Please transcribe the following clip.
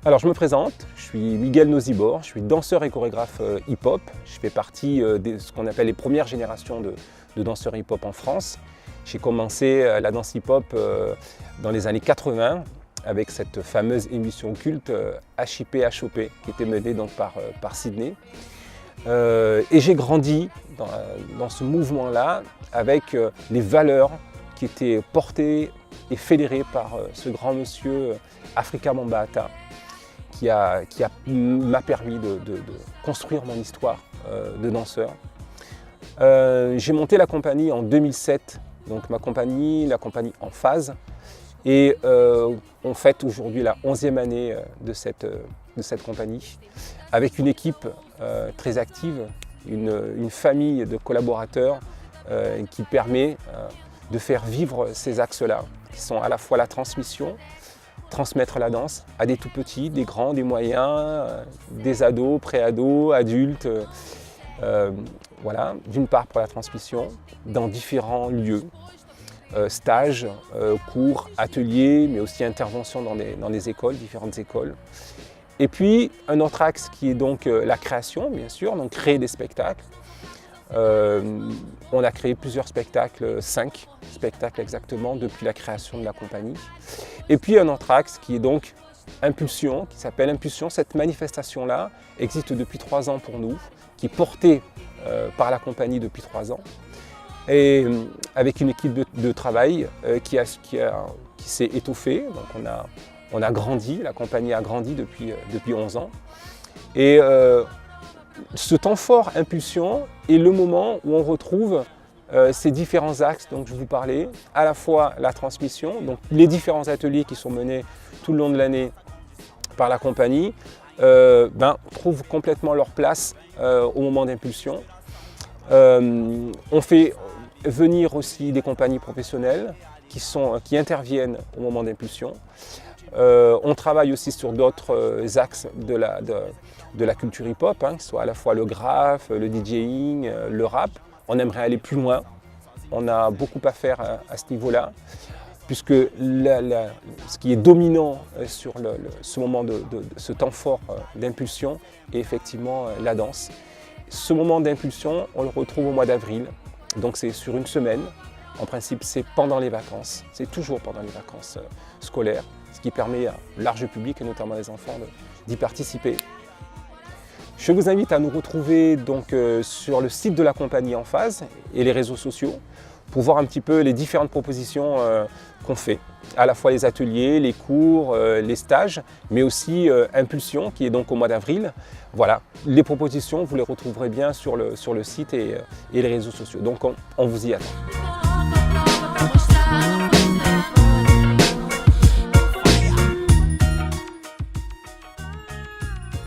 Alors je me présente, je suis Miguel Nosibor, je suis danseur et chorégraphe hip-hop. Je fais partie de ce qu'on appelle les premières générations de danseurs hip-hop en France. J'ai commencé la danse hip-hop dans les années 80 avec cette fameuse émission culte HIP HOP qui était menée donc par Sydney. Et j'ai grandi dans ce mouvement-là avec les valeurs qui étaient portées et fédérées par ce grand monsieur Afrika Bambaataa qui m'a permis de construire mon histoire de danseur. J'ai monté la compagnie en 2007, donc la compagnie En Phase, et on fête aujourd'hui la 11e année de cette compagnie, avec une équipe très active, une famille de collaborateurs qui permet de faire vivre ces axes-là, qui sont à la fois la transmission, transmettre la danse à des tout petits, des grands, des moyens, des ados, pré-ados, adultes. Voilà, d'une part pour la transmission dans différents lieux, stages, cours, ateliers, mais aussi interventions dans des écoles, différentes écoles. Et puis un autre axe qui est donc la création, bien sûr, donc créer des spectacles. On a créé plusieurs spectacles, 5 spectacles exactement, depuis la création de la compagnie. Et puis un autre axe qui est donc Impulsion, qui s'appelle Impulsion. Cette manifestation-là existe depuis 3 ans pour nous, qui est portée par la compagnie depuis 3 ans, et avec une équipe de travail qui s'est étoffée. Donc on a grandi, la compagnie a grandi depuis 11 ans. Et ce temps fort Impulsion est le moment où on retrouve ces différents axes dont je vous parlais, à la fois la transmission, donc les différents ateliers qui sont menés tout le long de l'année par la compagnie, trouvent complètement leur place au moment d'Impulsion. On fait venir aussi des compagnies professionnelles qui interviennent au moment d'Impulsion. On travaille aussi sur d'autres axes de la culture hip-hop, que ce soit à la fois le graphe, le DJing, le rap. On aimerait aller plus loin. On a beaucoup à faire à ce niveau-là, puisque ce qui est dominant sur ce moment ce temps fort d'impulsion est effectivement la danse. Ce moment d'impulsion, on le retrouve au mois d'avril, donc c'est sur une semaine. En principe, c'est pendant les vacances, c'est toujours pendant les vacances scolaires, ce qui permet à un large public, et notamment les enfants, d'y participer. Je vous invite à nous retrouver donc sur le site de la compagnie En Phase et les réseaux sociaux pour voir un petit peu les différentes propositions qu'on fait, à la fois les ateliers, les cours, les stages, mais aussi Impulsion qui est donc au mois d'avril. Voilà, les propositions, vous les retrouverez bien sur le site et les réseaux sociaux. Donc on vous y attend.